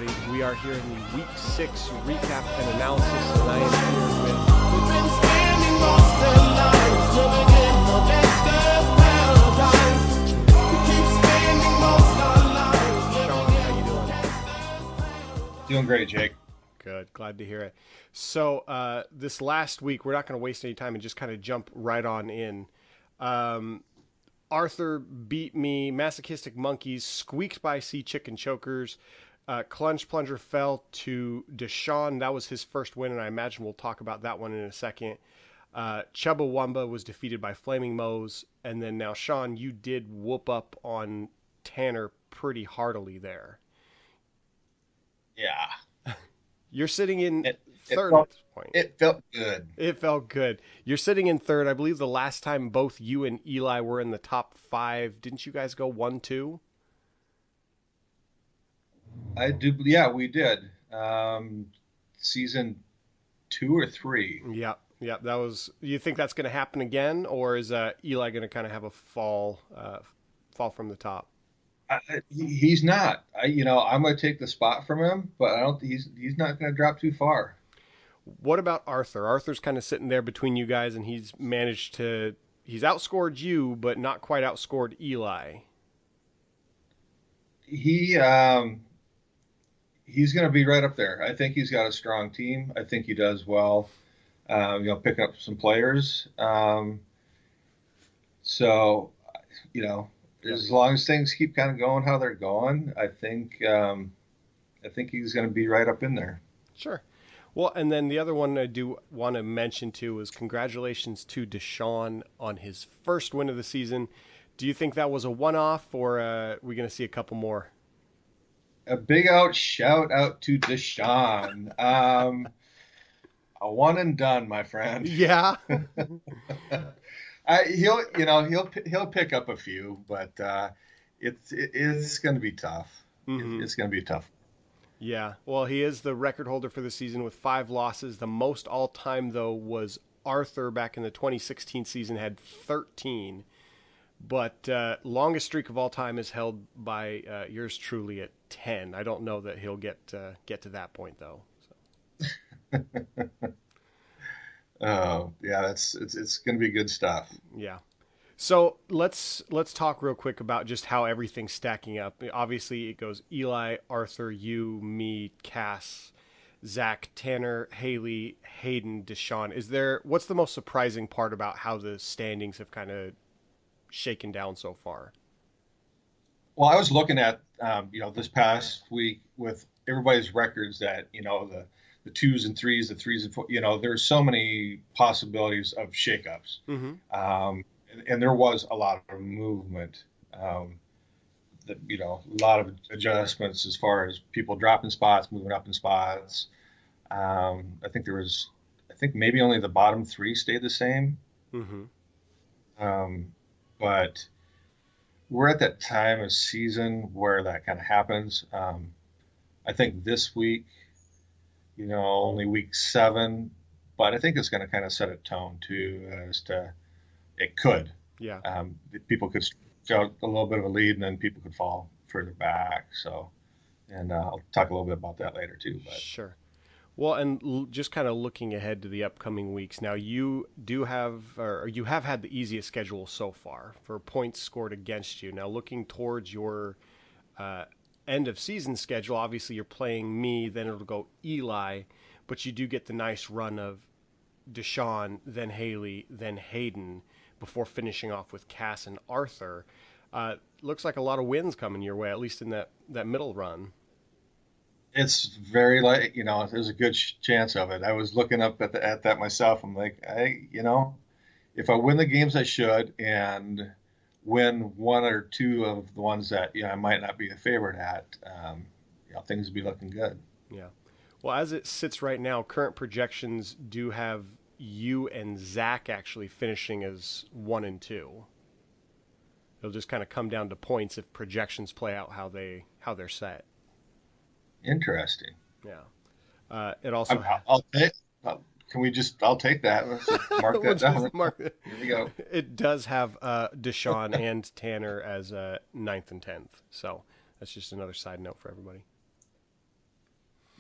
everybody. We are here in the Week 6 recap and analysis, and I am here with... We've been spending most of our lives living in the gangster's paradise. We keep spending most of our lives Sean, how you doing? Doing great, Jake. Good. Glad to hear it. So this last week, we're not going to waste any time and just kind of jump right on in. Arthur beat me. Masochistic Monkeys squeaked by Sea Chicken Chokers. Clunge Plunger fell to Deshaun. That was his first win, and I imagine we'll talk about that one in a second. Chubbawamba was defeated by Flaming Moe's. And then now, Sean, you did whoop up on Tanner pretty heartily there. Yeah. You're sitting in third felt, at this point. It felt good. It felt good. You're sitting in third. I believe the last time both you and Eli were in the top 5, didn't you guys go 1-2? I do. Yeah, we did. Season 2 or 3. Yeah. That was. You think that's going to happen again, or is Eli going to kind of have a fall from the top? He's not. I'm going to take the spot from him, but I don't. He's not going to drop too far. What about Arthur? Arthur's kind of sitting there between you guys, and he's outscored you, but not quite outscored Eli. He's going to be right up there. I think he's got a strong team. I think he does well. Picking up some players. So, as long as things keep kind of going how they're going, I think he's going to be right up in there. Sure. Well, and then the other one I do want to mention too is congratulations to Deshaun on his first win of the season. Do you think that was a one-off, or are we going to see a couple more? A big shout out to Deshaun. A one and done, my friend. Yeah. He'll pick up a few, but it's going to be tough. Mm-hmm. It's going to be tough. Yeah. Well, he is the record holder for the season with 5 losses. The most all time though was Arthur back in the 2016 season, had 13. But longest streak of all time is held by yours truly at 10. I don't know that he'll get to that point though. So. Oh yeah, it's going to be good stuff. Yeah. So let's talk real quick about just how everything's stacking up. Obviously, it goes Eli, Arthur, you, me, Cass, Zach, Tanner, Haley, Hayden, Deshaun. What's the most surprising part about how the standings have kind of shaken down so far? Well, I was looking at this past week with everybody's records that the 2s and 3s, the 3s and 4. There's so many possibilities of shakeups. Mm-hmm. And there was a lot of movement, a lot of adjustments as far as people dropping spots, moving up in spots. I think maybe only the bottom 3 stayed the same. Mm-hmm. But we're at that time of season where that kind of happens. I think this week, only week 7, but I think it's going to kind of set a tone too as to. It could. Yeah. People could show a little bit of a lead, and then people could fall further back. So, and I'll talk a little bit about that later too. But. Sure. Well, and just kind of looking ahead to the upcoming weeks. Now, you have had the easiest schedule so far for points scored against you. Now, looking towards your end of season schedule, obviously you're playing me, then it'll go Eli, but you do get the nice run of Deshaun, then Haley, then Hayden, before finishing off with Cass and Arthur. Looks like a lot of wins coming your way, at least in that middle run. It's very there's a good chance of it. I was looking up at that myself. I'm like, if I win the games I should and win 1 or 2 of the ones that I might not be a favorite at, things would be looking good. Yeah. Well, as it sits right now, current projections do have you and Zach actually finishing as 1 and 2. It'll just kind of come down to points if projections play out how they're set. Interesting. Yeah. It also. I'll take that. Let's mark that down. Here we go. It does have Deshaun and Tanner as 9th and 10th. So that's just another side note for everybody.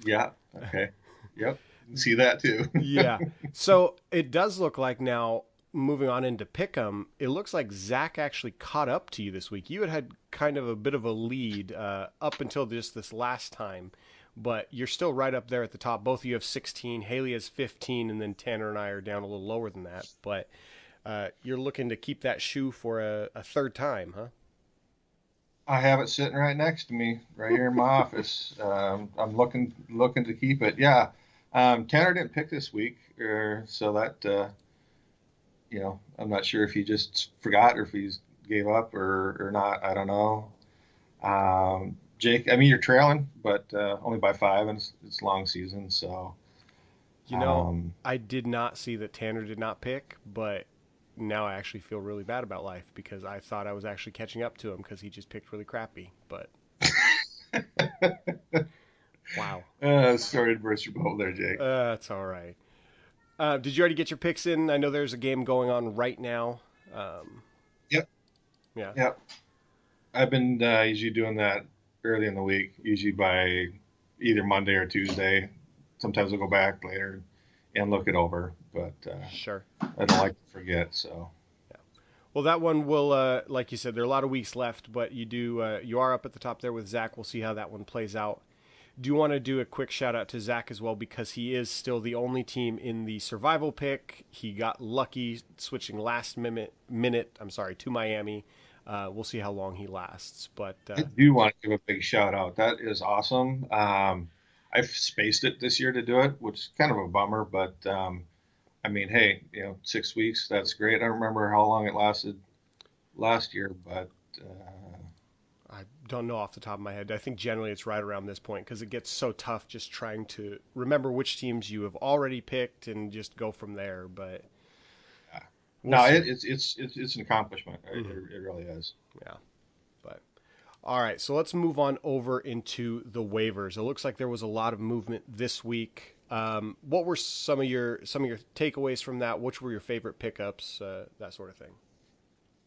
Yeah. Okay. Yep. See that too. Yeah. So it does look like now, moving on into Pick'em, it looks like Zach actually caught up to you this week. You had kind of a bit of a lead up until just this last time, but you're still right up there at the top. Both of you have 16. Haley has 15, and then Tanner and I are down a little lower than that. But you're looking to keep that shoe for a third time, huh? I have it sitting right next to me, right here in my office. I'm looking to keep it. Yeah. Tanner didn't pick this week, so that I'm not sure if he just forgot or if he's gave up or not. I don't know. Jake, I mean, you're trailing, but only by 5, and it's long season, so You know, um, I did not see that Tanner did not pick, but now I actually feel really bad about life because I thought I was actually catching up to him because he just picked really crappy. But wow, sorry to burst your bubble there, Jake. that's all right. Did you already get your picks in? I know there's a game going on right now. Um, Yep, yeah, yep. I've been usually doing that early in the week, usually by either Monday or Tuesday. Sometimes I'll go back later and look it over, but sure. I don't like to forget. So Yeah. Well, that one will, like you said, there are a lot of weeks left, but you are up at the top there with Zach. We'll see how that one plays out. Do you want to do a quick shout out to Zach as well because he is still the only team in the survival pick. He got lucky switching last minute. I'm sorry, to Miami. We'll see how long he lasts, but I do want to give a big shout out. That is awesome. I've spaced it this year to do it, which is kind of a bummer, but I mean, hey, 6 weeks, that's great. I don't remember how long it lasted last year, but I don't know off the top of my head. I think generally it's right around this point because it gets so tough just trying to remember which teams you have already picked and just go from there. But yeah. we'll No, see. it's an accomplishment. Mm-hmm. It really is. Yeah, but all right. So let's move on over into the waivers. It looks like there was a lot of movement this week. What were some of your takeaways from that? Which were your favorite pickups? That sort of thing.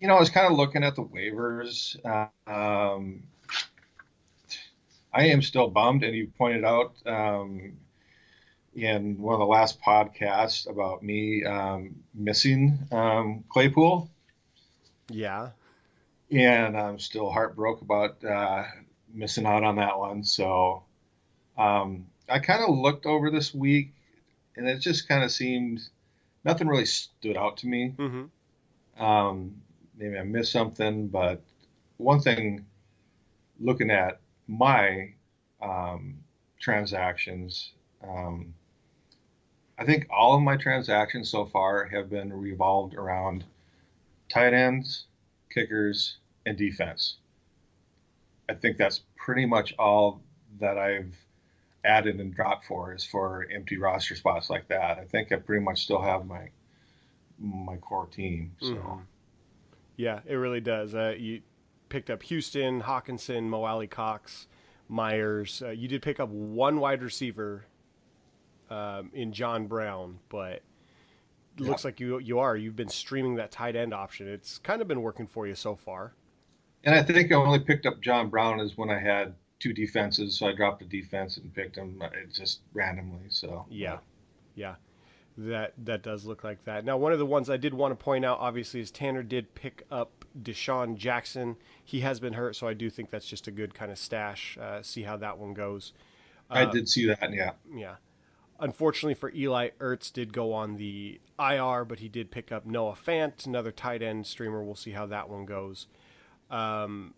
I was kind of looking at the waivers. I am still bummed, and you pointed out in one of the last podcasts about me missing Claypool, Yeah. and I'm still heartbroken about missing out on that one. So I kind of looked over this week, and it just kind of seemed nothing really stood out to me. Mm-hmm. Maybe I missed something, but one thing looking at my um, transactions, um, I think all of my transactions so far have been revolved around tight ends, kickers, and defense. I think that's pretty much all that I've added and dropped for is for empty roster spots like that. I think I pretty much still have my core team. Mm-hmm. So Yeah, it really does. You picked up Houston, Hawkinson, Mo Alley Cox, Myers. You did pick up one wide receiver in John Brown, but it yeah, looks like you've been streaming that tight end option. It's kind of been working for you so far. and I think I only picked up John Brown is when I had two defenses, so I dropped a defense and picked him just randomly. So, Yeah, but yeah, that does look like that. Now, one of the ones I did want to point out, obviously, is Tanner did pick up Deshaun Jackson. He has been hurt, so I do think that's just a good kind of stash. See how that one goes. I Uh, did see that. And yeah, yeah. Unfortunately for Eli, Ertz did go on the IR, but he did pick up Noah Fant, another tight end streamer. We'll see how that one goes. Um,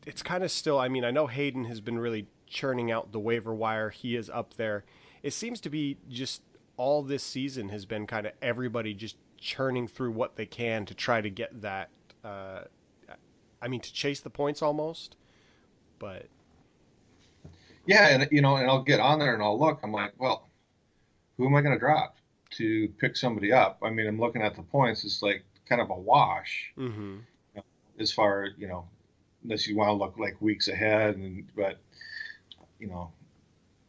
it's kind of still. I mean, I know Hayden has been really churning out the waiver wire. He is up there. It seems to be just all this season has been kind of everybody just churning through what they can to try to get that. I mean, to chase the points almost. But yeah, and and I'll get on there and I'll look. I'm like, well, who am I going to drop to pick somebody up? I mean, I'm looking at the points. It's like kind of a wash mm-hmm. as far unless you want to look like weeks ahead. But you know,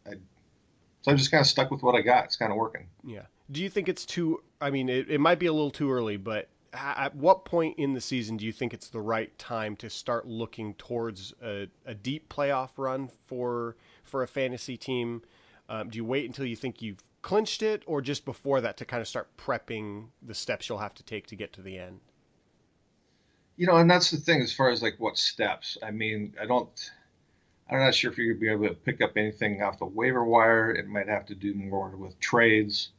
I, so I'm just kind of stuck with what I got. It's kind of working. Yeah. Do you think it's too? I mean, it might be a little too early, but at what point in the season do you think it's the right time to start looking towards a deep playoff run for a fantasy team? Do you wait until you think you've clinched it, or just before that to kind of start prepping the steps you'll have to take to get to the end? And that's the thing as far as like what steps. I mean, I'm not sure if you're gonna be able to pick up anything off the waiver wire. It might have to do more with trades.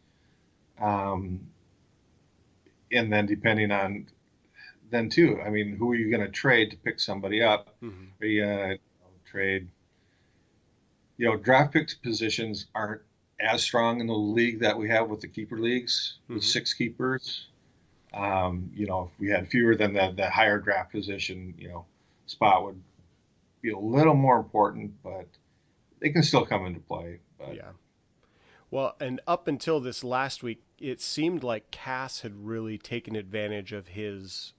Um, and then depending on then too, I mean, who are you going to trade to pick somebody up? Mm-hmm. Are you going to trade? Draft picks positions aren't as strong in the league that we have with the keeper leagues with Mm-hmm. six keepers. If we had fewer than the higher draft position, spot would be a little more important, but they can still come into play. But Yeah. Well, and up until this last week, it seemed like Cass had really taken advantage of his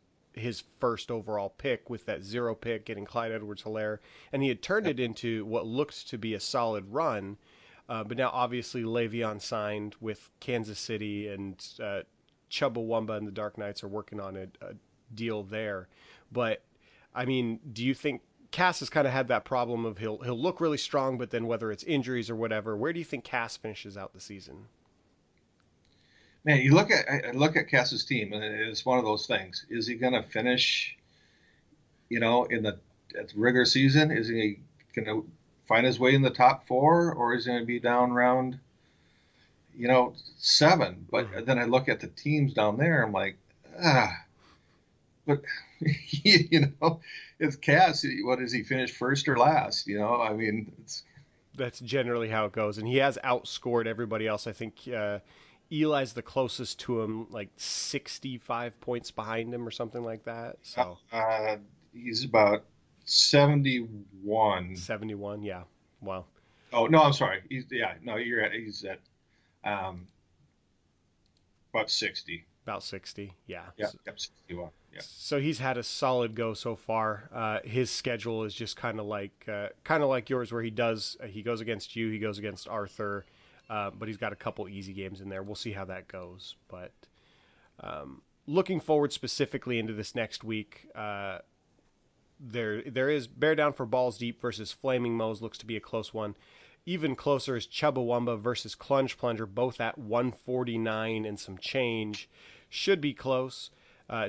first overall pick with that zero pick, getting Clyde Edwards-Helaire, and he had turned it into what looked to be a solid run. But now, obviously, Le'Veon signed with Kansas City, and Chubbawamba and the Dark Knights are working on a deal there. But I mean, do you think Cass has kind of had that problem of he'll look really strong, but then whether it's injuries or whatever, where do you think Cass finishes out the season? man, I look at Cass's team, and it's one of those things. Is he going to finish? In the at the regular season, is he going to find his way in the top four, or is he going to be down around, seven? Mm-hmm. But then I look at the teams down there. I'm like, ah, but it's Cass. What does he finish first or last? I mean, it's That's generally how it goes, and he has outscored everybody else. I think Eli's the closest to him, like 65 points behind him or something like that. So uh, he's about 71. 71, yeah. Wow. Oh no, I'm sorry. No, he's at um, about 60. About 60, yeah. Yeah, yep, 61. Yeah. So he's had a solid go so far. His schedule is just kind of like yours, where he goes against you, he goes against Arthur, but he's got a couple easy games in there. We'll see how that goes. But looking forward specifically into this next week, there is Bear Down for Balls Deep versus Flaming Moe's, looks to be a close one. Even closer is Chubbawamba versus Clunge Plunger, both at 149 and some change. Should be close.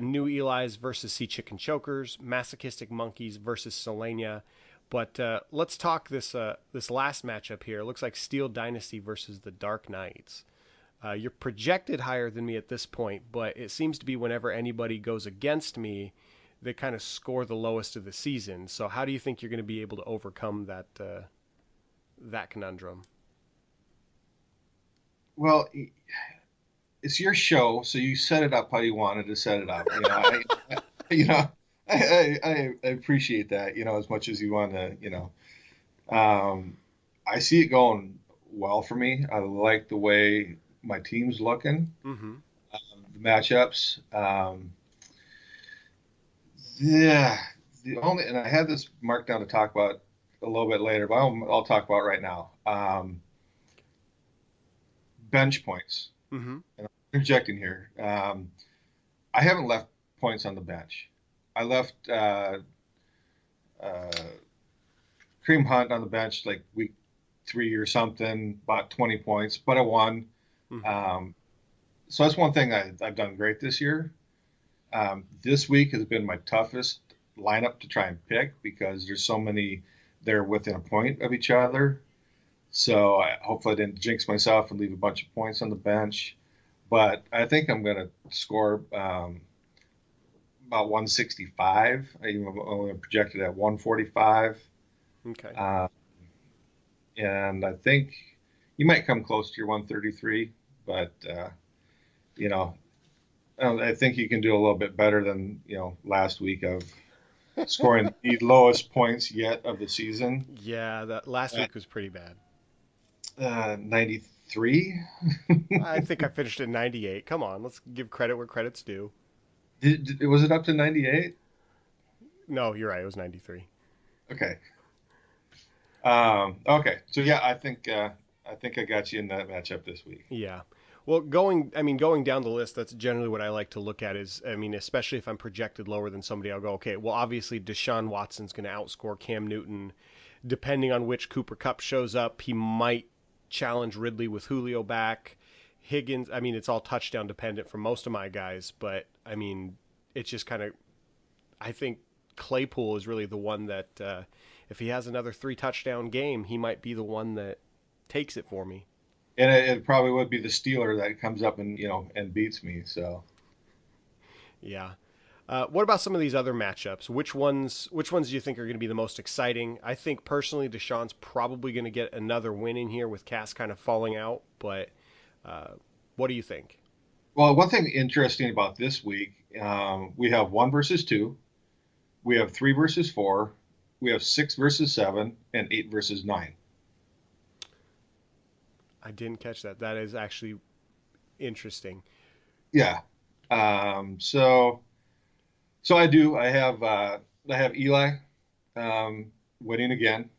New Eli's versus Sea Chicken Chokers, Masochistic Monkeys versus Selenia. But let's talk this last matchup here. It looks like Steel Dynasty versus the Dark Knights. You're projected higher than me at this point, but it seems to be whenever anybody goes against me, they kind of score the lowest of the season. So how do you think you're going to be able to overcome that conundrum? Well, it's your show, so you set it up how you wanted to set it up. You know, I appreciate that. As much as you want to. I see it going well for me. I like the way my team's looking, Mm-hmm. the matchups. Yeah, and I had this marked down to talk about a little bit later, but I'll talk about right now. Bench points. Mm-hmm. And I'm interjecting here. I haven't left points on the bench. I left uh, Cream Hunt on the bench like week 3 or something, about 20 points, but I won. Mm-hmm. So that's one thing I've done great this year. This week has been my toughest lineup to try and pick because there's so many they're within a point of each other. So hopefully I didn't jinx myself and leave a bunch of points on the bench. But I think I'm going to score about 165. I'm only projected at 145. Okay. And I think you might come close to your 133. But, you know, I think you can do a little bit better than, last week of scoring the lowest points yet of the season. Yeah, that last week was pretty bad. 93. I think I finished at 98. Come on, let's give credit where credit's due. Was it up to 98? No, you're right. It was 93. Okay. Okay. So yeah, I think I got you in that matchup this week. Yeah. Well, going down the list, that's generally what I like to look at is, I mean, especially if I'm projected lower than somebody, I'll go, okay, well, obviously Deshaun Watson's going to outscore Cam Newton. Depending on which Cooper Cup shows up, he might challenge Ridley with Julio back. Higgins, I mean, it's all touchdown dependent for most of my guys, but I mean, it's just kind of, I think Claypool is really the one that, if he has another 3 touchdown game, he might be the one that takes it for me. And it probably would be the Steeler that comes up and and beats me. So Yeah. What about some of these other matchups? Which ones do you think are going to be the most exciting? I think personally, Deshaun's probably going to get another win in here with Cass kind of falling out. But what do you think? well, one thing interesting about this week, we have 1 versus 2, we have 3 versus 4, we have 6 versus 7, and 8 versus 9. I didn't catch that. That is actually interesting. Yeah. So I do. I have Eli winning again.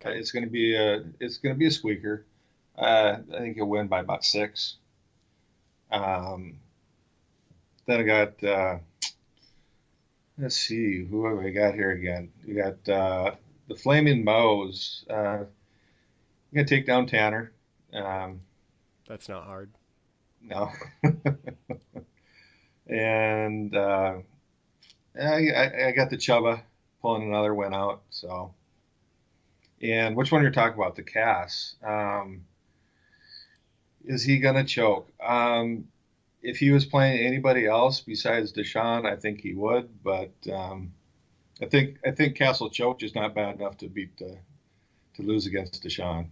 Okay. It's going to be a squeaker. I think he'll win by about 6. Um, then I got let's see who have we got here again. You got the Flaming Moes. You gonna take down Tanner. Um, That's not hard. no, and I got the Chuba pulling another win out. So, and which one you're talking about? The Cass. Is he gonna choke? If he was playing anybody else besides Deshaun, I think he would. But I think Castle choke is not bad enough to lose against Deshaun.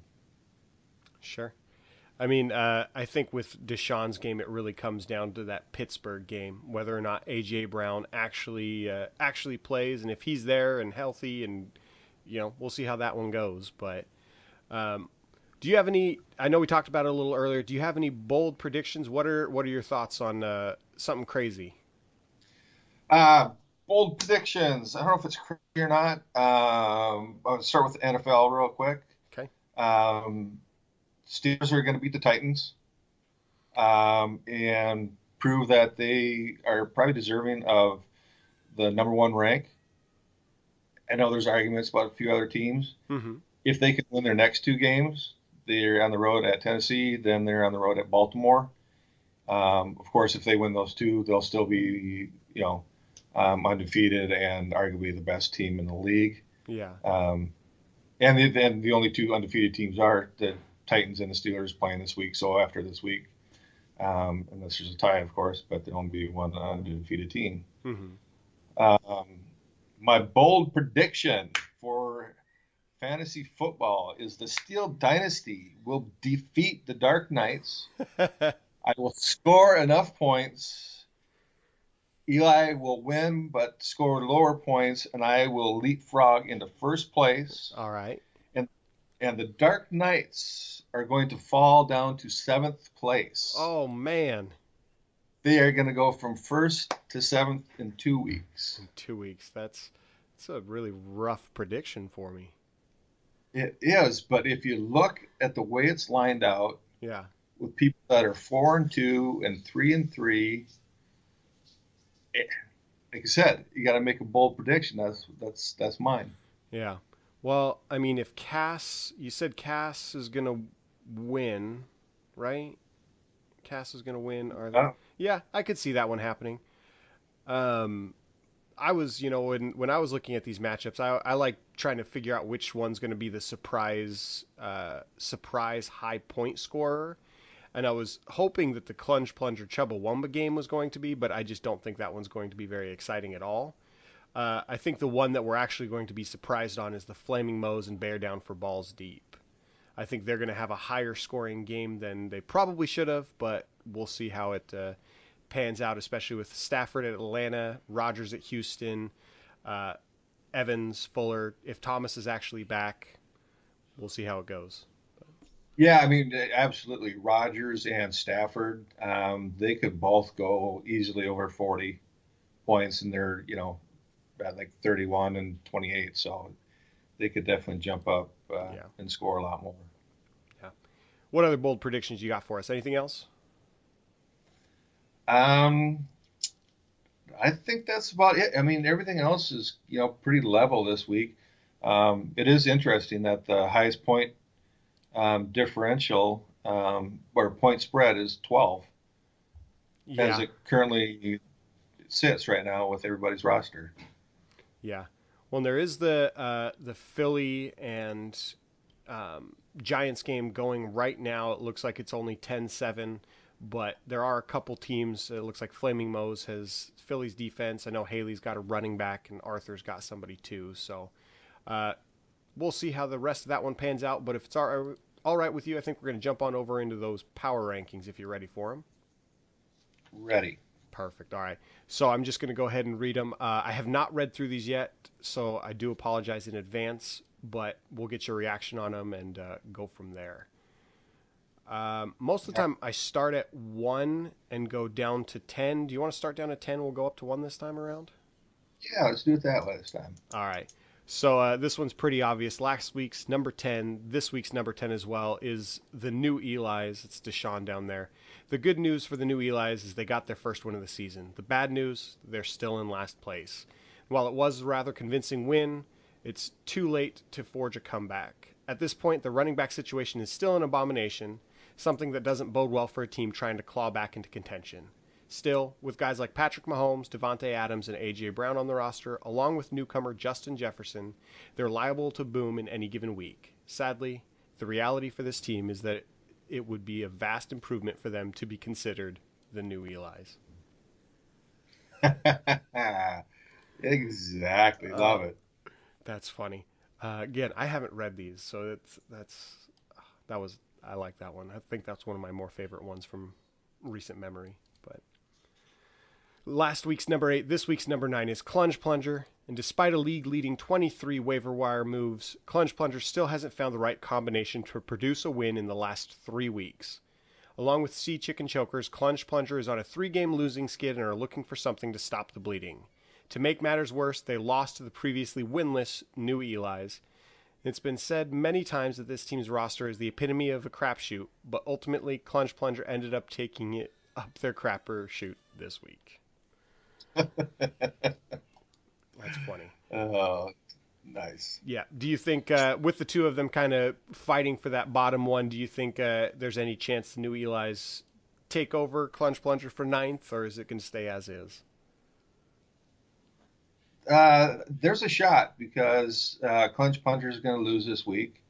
Sure. I mean, I think with Deshaun's game, it really comes down to that Pittsburgh game, whether or not AJ Brown actually plays, and if he's there and healthy, and we'll see how that one goes. But um, do you have any? I know we talked about it a little earlier. Do you have any bold predictions? What are your thoughts on something crazy? Uh, Bold predictions. I don't know if it's crazy or not. I'll start with the NFL real quick. Okay. Um, Steelers are going to beat the Titans and prove that they are probably deserving of the number 1 rank. I know there's arguments about a few other teams. Mm-hmm. If they can win their next 2 games, they're on the road at Tennessee, then they're on the road at Baltimore. Of course, if they win those 2, they'll still be, undefeated and arguably the best team in the league. Yeah. And the only 2 undefeated teams are the Titans and the Steelers playing this week. So after this week, unless there's a tie, of course, but there'll only be one undefeated team. Mm-hmm. Um, my bold prediction for fantasy football is the Steel Dynasty will defeat the Dark Knights. I will score enough points. Eli will win, but score lower points, and I will leapfrog into first place. All right. And and the Dark Knights are going to fall down to 7th place. Oh man. They are going to go from first to 7th in 2 weeks. In 2 weeks. That's a really rough prediction for me. It is, but if you look at the way it's lined out, Yeah. with people that are 4-2 and 3-3, like I said, you got to make a bold prediction. That's mine. Yeah. Well, I mean, if you said Cass is gonna win, right? Cass is gonna win. Are they? Uh, Yeah, I could see that one happening. Um, I was, when I was looking at these matchups, I like trying to figure out which one's going to be the surprise high point scorer, and I was hoping that the Clunge Plunger Chubbawamba game was going to be, but I just don't think that one's going to be very exciting at all. I think the one that we're actually going to be surprised on is the Flaming Moes and Bear Down for Balls Deep. I think they're going to have a higher scoring game than they probably should have, but we'll see how it pans out, especially with Stafford at Atlanta, Rodgers at Houston, uh, Evans, Fuller. If Thomas is actually back, we'll see how it goes. yeah, I mean, absolutely. Rodgers and Stafford, they could both go easily over 40 points, and they're at like 31 and 28, so they could definitely jump up Yeah, and score a lot more. yeah. What other bold predictions you got for us? Anything else? Um, I think that's about it. I mean, everything else is, pretty level this week. It is interesting that the highest point differential or point spread is 12 as Yeah, it currently sits right now with everybody's roster. yeah. Well, there is the Philly and Giants game going right now. It looks like it's only 10-7, but there are a couple teams. It looks like Flaming Moe's has Philly's defense. I know Haley's got a running back, and Arthur's got somebody too. So uh, we'll see how the rest of that one pans out. But if it's all right with you, I think we're going to jump on over into those power rankings if you're ready for them. Ready. Perfect. All right. So I'm just going to go ahead and read them. I have not read through these yet, so I do apologize in advance, but we'll get your reaction on them and go from there. Most of the time, I start at 1 and go down to 10. Do you want to start down at 10? We'll go up to 1 this time around. Yeah, let's do it that way this time. All right. So this one's pretty obvious. Last week's number 10, this week's number 10 as well, is the new Eli's. It's Deshaun down there. The good news for the new Eli's is they got their first win of the season. The bad news, they're still in last place. While it was a rather convincing win, it's too late to forge a comeback. At this point, the running back situation is still an abomination, something that doesn't bode well for a team trying to claw back into contention. Still, with guys like Patrick Mahomes, Devontae Adams, and A.J. Brown on the roster, along with newcomer Justin Jefferson, they're liable to boom in any given week. Sadly, the reality for this team is that it would be a vast improvement for them to be considered the new Eli's. Exactly. Love it. That's funny. Again, I haven't read these, so that was I like that one. I think that's one of my more favorite ones from recent memory. But last week's number 8, this week's number 9 is Clunge Plunger. And despite a league-leading 23 waiver wire moves, Clunge Plunger still hasn't found the right combination to produce a win in the last 3 weeks. Along with Sea Chicken Chokers, Clunge Plunger is on a 3-game losing skid and are looking for something to stop the bleeding. To make matters worse, they lost to the previously winless New Eli's. It's been said many times that this team's roster is the epitome of a crapshoot, but ultimately Clunge Plunger ended up taking it up their crapper shoot this week. That's funny. Oh, nice. Yeah. Do you think, with the two of them kind of fighting for that bottom one, do you think there's any chance the new Eli's take over Clunge Plunger for 9th, or is it going to stay as is? There's a shot because Clunge Puncher is going to lose this week.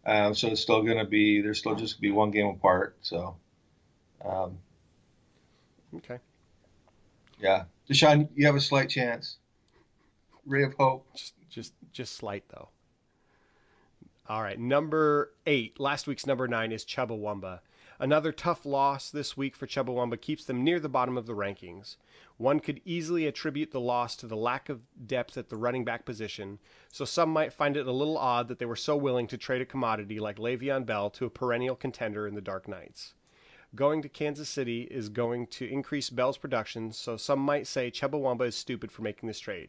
So it's still going to be, there's still just going to be one game apart. So, um, Okay. yeah. Deshaun, you have a slight chance. Ray of hope. Just slight though. All right, number 8. Last week's number 9 is Chubbawamba. Another tough loss this week for Chubbawamba keeps them near the bottom of the rankings. One could easily attribute the loss to the lack of depth at the running back position, so some might find it a little odd that they were so willing to trade a commodity like Le'Veon Bell to a perennial contender in the Dark Knights. Going to Kansas City is going to increase Bell's production, so some might say Chubbawamba is stupid for making this trade.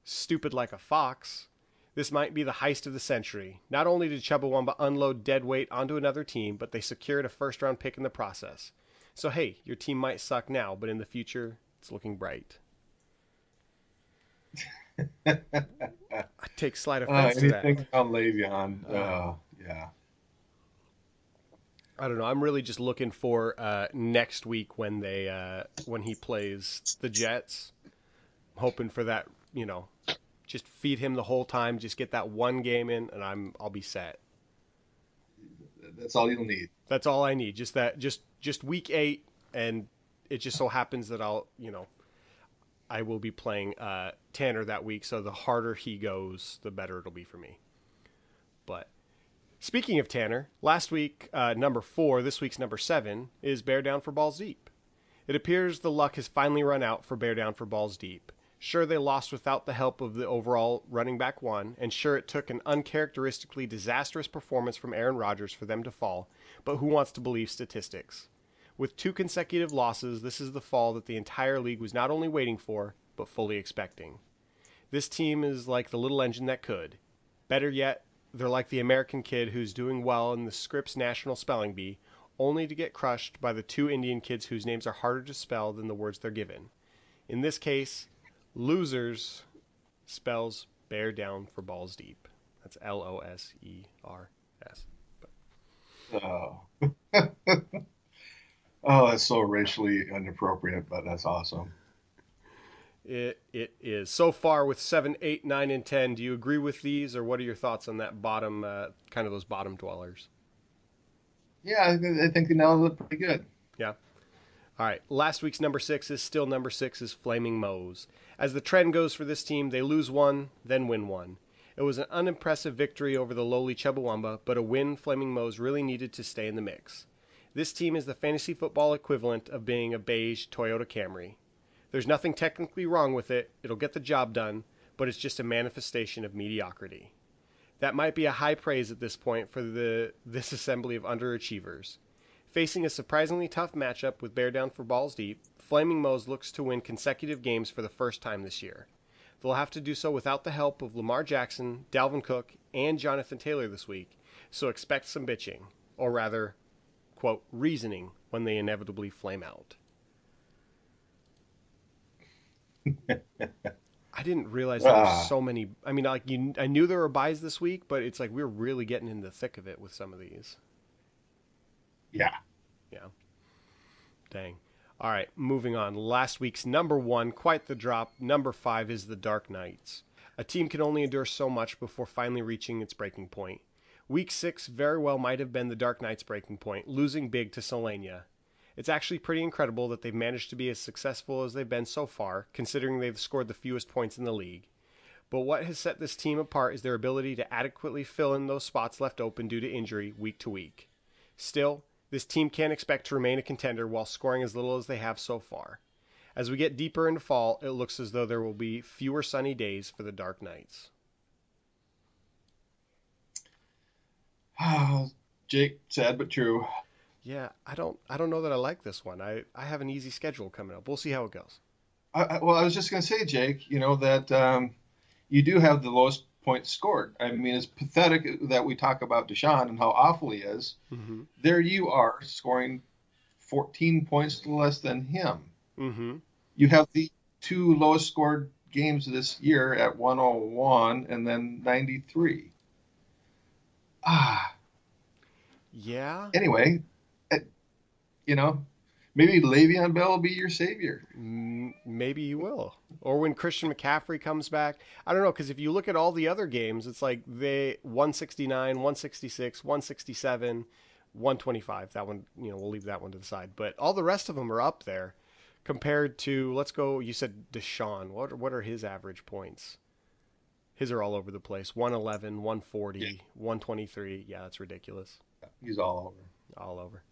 Stupid like a fox. This might be the heist of the century. Not only did Chubbawamba unload dead weight onto another team, but they secured a first-round pick in the process. So hey, your team might suck now, but in the future, it's looking bright. I take slight offense to that. Anything on Le'Veon. Yeah. I don't know. I'm really just looking for next week when when he plays the Jets. I'm hoping for that, just feed him the whole time, just get that one game in, and I'll be set. That's all you'll need. That's all I need. Just week 8, and it just so happens that I will be playing Tanner that week, so the harder he goes, the better it'll be for me. But speaking of Tanner, last week number 4, this week's number 7 is Bear Down for Balls Deep. It appears the luck has finally run out for Bear Down for Balls Deep. Sure, they lost without the help of the overall running back one, and sure, it took an uncharacteristically disastrous performance from Aaron Rodgers for them to fall, but who wants to believe statistics? With 2 consecutive losses, this is the fall that the entire league was not only waiting for, but fully expecting. This team is like the little engine that could. Better yet, they're like the American kid who's doing well in the Scripps National Spelling Bee, only to get crushed by the two Indian kids whose names are harder to spell than the words they're given. In this case, losers spells bear down for balls deep. That's Losers. Oh. Oh, that's so racially inappropriate, but that's awesome. It is. So far with 7, 8, 9, and 10, do you agree with these, or what are your thoughts on that bottom, kind of those bottom dwellers? Yeah, I think they nailed it pretty good. Yeah. All right. Last week's number 6 is still number 6 is Flaming Moe's. As the trend goes for this team, they lose one, then win one. It was an unimpressive victory over the lowly Chubbawamba, but a win Flaming Moe's really needed to stay in the mix. This team is the fantasy football equivalent of being a beige Toyota Camry. There's nothing technically wrong with it, it'll get the job done, but it's just a manifestation of mediocrity. That might be a high praise at this point for this assembly of underachievers. Facing a surprisingly tough matchup with Bear Down for Balls Deep, Flaming Moe's looks to win consecutive games for the first time this year. They'll have to do so without the help of Lamar Jackson, Dalvin Cook, and Jonathan Taylor this week, so expect some bitching, or rather, quote, reasoning when they inevitably flame out. I didn't realize there were so many. I mean, I knew there were buys this week, but it's like we're really getting in the thick of it with some of these. Yeah. Yeah. Dang. All right, moving on. Last week's number 1, quite the drop. Number 5 is the Dark Knights. A team can only endure so much before finally reaching its breaking point. Week 6 very well might have been the Dark Knights' breaking point, losing big to Selenia. It's actually pretty incredible that they've managed to be as successful as they've been so far, considering they've scored the fewest points in the league. But what has set this team apart is their ability to adequately fill in those spots left open due to injury week to week. Still, this team can't expect to remain a contender while scoring as little as they have so far. As we get deeper into fall, it looks as though there will be fewer sunny days for the Dark Knights. Jake, sad but true. Yeah, I don't know that I like this one. I have an easy schedule coming up. We'll see how it goes. Well, I was just going to say, Jake, that you do have the lowest points scored. I mean, it's pathetic that we talk about Deshaun and how awful he is. Mm-hmm. There you are scoring 14 points less than him. Mm-hmm. You have the two lowest scored games this year at 101 and then 93. Yeah. Anyway, you know, maybe Le'Veon Bell will be your savior. Maybe he will. Or when Christian McCaffrey comes back. I don't know, because if you look at all the other games, it's like they 169, 166, 167, 125. That one, we'll leave that one to the side. But all the rest of them are up there compared to, let's go, you said Deshaun. What are his average points? His are all over the place. 111, 140, yeah. 123. Yeah, that's ridiculous. He's all over. All over.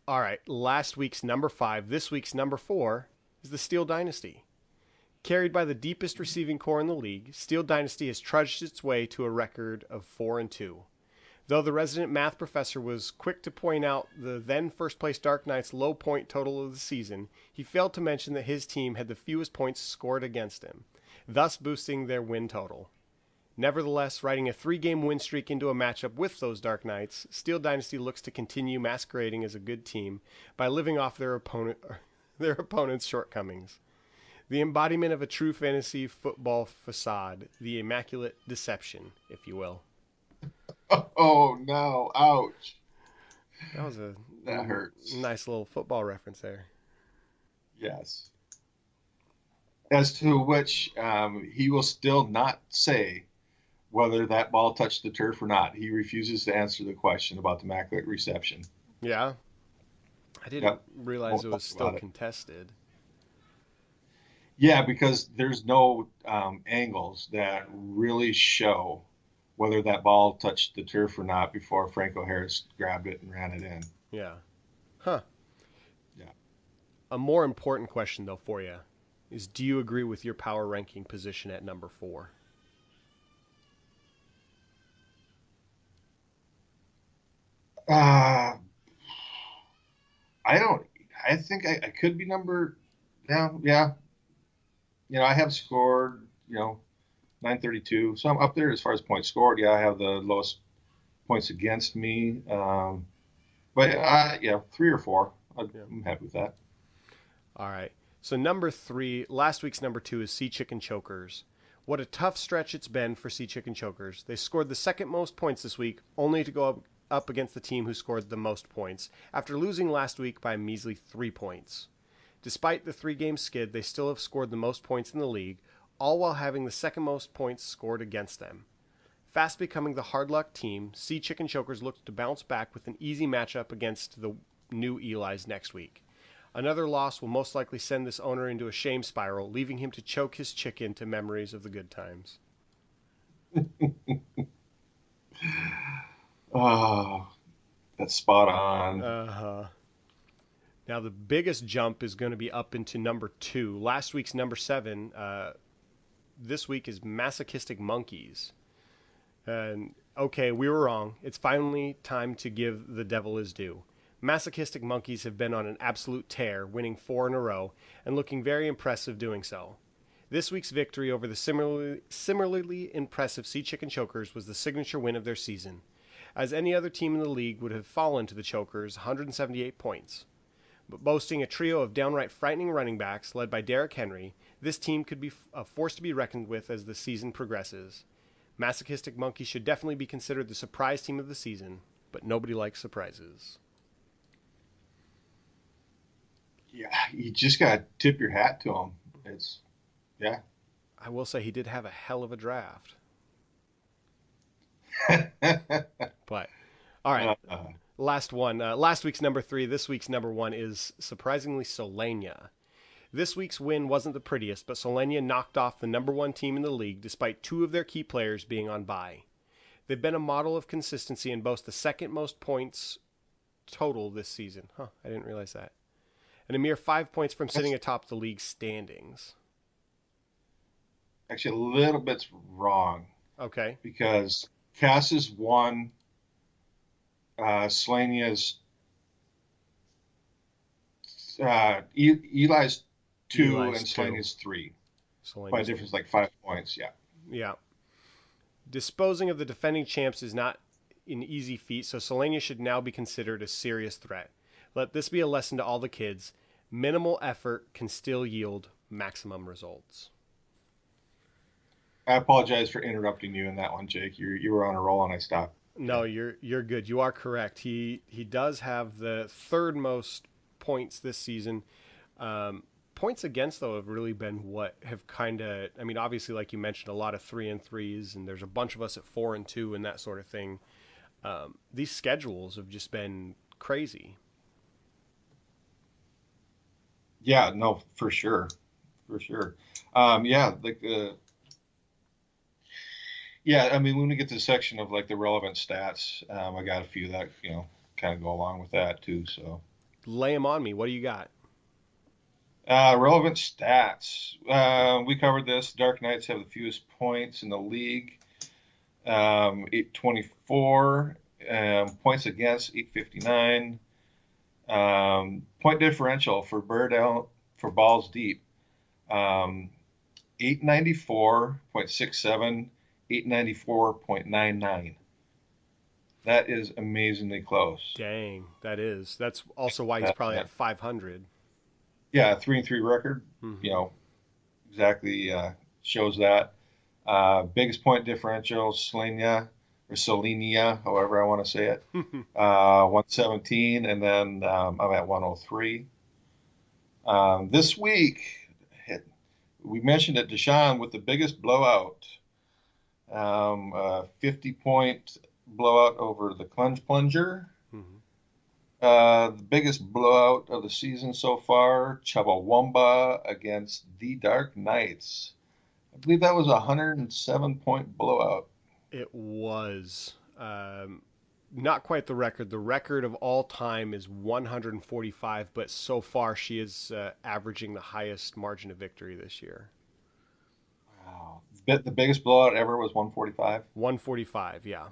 All right, last week's number 5, this week's number 4 is the Steel Dynasty. Carried by the deepest receiving core in the league, Steel Dynasty has trudged its way to a record of 4-2. Though the resident math professor was quick to point out the then first-place Dark Knights' low point total of the season, he failed to mention that his team had the fewest points scored against him, thus boosting their win total. Nevertheless, riding a 3-game win streak into a matchup with those Dark Knights, Steel Dynasty looks to continue masquerading as a good team by living off their opponent's shortcomings. The embodiment of a true fantasy football facade, the immaculate deception, if you will. Oh no! Ouch! That hurts. Nice little football reference there. Yes. As to which he will still not say whether that ball touched the turf or not. He refuses to answer the question about the immaculate reception. Yeah. I didn't realize it was still contested. Yeah, because there's no angles that really show whether that ball touched the turf or not before Franco Harris grabbed it and ran it in. Yeah. Huh. Yeah. A more important question, though, for you is, do you agree with your power ranking position at number 4? I don't. I think I could be number. Yeah. I have scored. 932. So I'm up there as far as points scored. Yeah, I have the lowest points against me. But yeah, 3 or 4. Yeah. I'm happy with that. All right. So number 3, last week's number 2 is Sea Chicken Chokers. What a tough stretch it's been for Sea Chicken Chokers. They scored the second most points this week, only to go up against the team who scored the most points, after losing last week by a measly 3 points. Despite the 3-game skid, they still have scored the most points in the league, all while having the second most points scored against them. Fast becoming the hard luck team, Sea Chicken Chokers look to bounce back with an easy matchup against the new Eli's next week. Another loss will most likely send this owner into a shame spiral, leaving him to choke his chicken to memories of the good times. Oh, that's spot on. Uh-huh. Now, the biggest jump is going to be up into number 2. Last week's number 7, this week is Masochistic Monkeys. And okay, we were wrong. It's finally time to give the devil his due. Masochistic Monkeys have been on an absolute tear, winning 4 in a row, and looking very impressive doing so. This week's victory over the similarly impressive Sea Chicken Chokers was the signature win of their season, as any other team in the league would have fallen to the Chokers 178 points. But boasting a trio of downright frightening running backs led by Derrick Henry, this team could be a force to be reckoned with as the season progresses. Masochistic Monkeys should definitely be considered the surprise team of the season, but nobody likes surprises. Yeah, you just gotta tip your hat to him. It's yeah. I will say he did have a hell of a draft. But, all right, uh, last one. Last week's number 3, this week's number 1 is surprisingly Solania. This week's win wasn't the prettiest, but Solania knocked off the number 1 team in the league despite 2 of their key players being on bye. They've been a model of consistency and boast the second most points total this season. Huh, I didn't realize that. And a mere 5 points from sitting that's atop the league standings. actually a little bit's wrong Okay. because Cass is 1, Slania's Eli's 2, and Eli's 2. Slania's 3 by a Solania's 3. difference like 5 points. Yeah. Yeah. Disposing of the defending champs is not an easy feat, so Solania should now be considered a serious threat. Let this be a lesson to all the kids. Minimal effort can still yield maximum results. I apologize for interrupting you in that one, Jake. You were on a roll and I stopped. No, you're good. You are correct. He does have the third most points this season. Points against though have really been what have kind of. I mean, obviously, like you mentioned, a lot of 3-3s, and there's a bunch of us at 4-2 and that sort of thing. These schedules have just been crazy. Yeah, no, for sure, for sure. Yeah, like yeah. I mean, when we get to the section of like the relevant stats, I got a few that kind of go along with that too. So Lay them on me. What do you got? relevant stats. We covered this. Dark Knights have the fewest points in the league. 824 points against 859. Point differential for Bird out for balls deep. 894.67, 894.99. That is amazingly close. Dang, that is. That's also why he's That, probably that at 500. yeah, 3-3 record. Mm-hmm. Exactly shows that. Biggest point differential, Selenia or Solinia, however I want to say it. 117, and then I'm at 103. This week, we mentioned it, Deshaun with the biggest blowout, 50-point blowout over the Clunge Plunger. Mm-hmm. The biggest blowout of the season so far, Chubbawamba against the Dark Knights. I believe that was a 107-point blowout. It was not quite the record. The record of all time is 145, but so far she is averaging the highest margin of victory this year. Wow. The biggest blowout ever was 145. 145, yeah.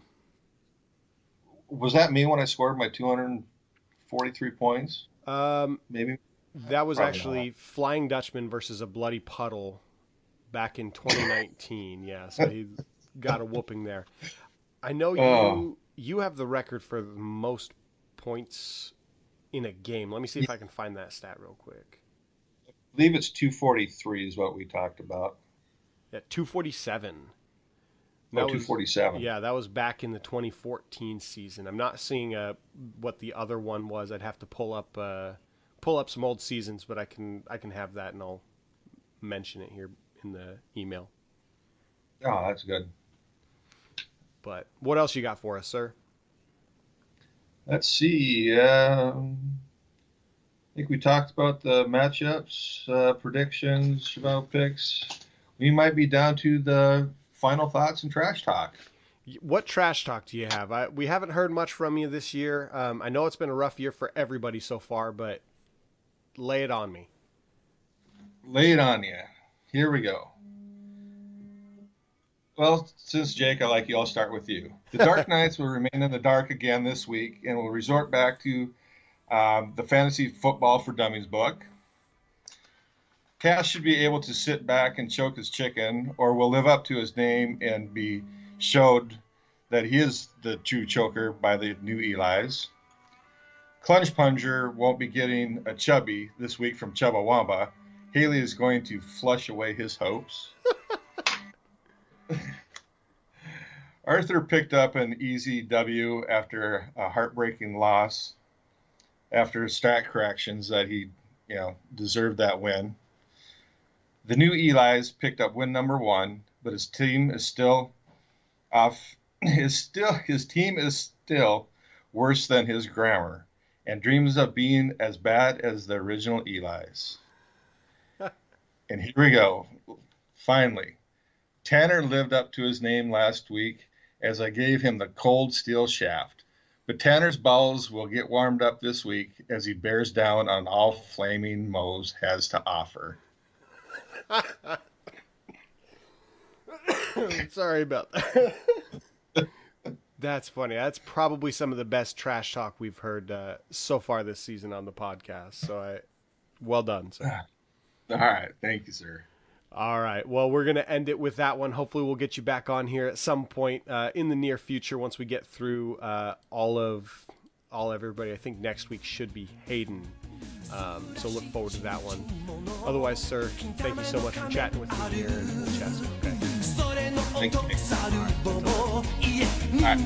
Was that me when I scored my 243 points? Um, Maybe. that was Probably not. actually Flying Dutchman versus a Bloody Puddle back in 2019. Yeah, so he got a whooping there. I know Oh, you have the record for the most points in a game. Let me see if I can find that stat real quick. I believe it's 243 is what we talked about. Yeah, 247. Oh, That was 247. yeah, that was back in the 2014 season. I'm not seeing what the other one was. I'd have to pull up some old seasons, but I can have that and I'll mention it here in the email. Oh, that's good. But what else you got for us, sir? Let's see. I think we talked about the matchups, predictions, Chabot picks. We might be down to the final thoughts and trash talk. What trash talk do you have? We haven't heard much from you this year. I know it's been a rough year for everybody so far, but lay it on me. Lay it on you. Here we go. Well, since Jake, I like you, I'll start with you. The Dark Knights will remain in the dark again this week and will resort back to the Fantasy Football for Dummies book. Cash should be able to sit back and choke his chicken, or will live up to his name and be showed that he is the true choker by the new Eli's. Clunge Plunger won't be getting a chubby this week from Chubbawamba. Haley is going to flush away his hopes. Arthur picked up an easy W after a heartbreaking loss, after stat corrections that he, deserved that win. The new Eli's picked up win number 1, but his team is still off. His team is still worse than his grammar, and dreams of being as bad as the original Eli's. And here we go. Finally, Tanner lived up to his name last week as I gave him the cold steel shaft. But Tanner's bowels will get warmed up this week as he bears down on all Flaming Moe's has to offer. Sorry about that. That's funny. That's probably some of the best trash talk we've heard so far this season on the podcast. So well done, sir. All right. Thank you, sir. All right. Well, we're going to end it with that one. Hopefully we'll get you back on here at some point in the near future once we get through all everybody. I think next week should be Hayden. So look forward to that one. Otherwise, sir, thank you so much for chatting with me here, and we'll chat soon, okay? Thank you. All right.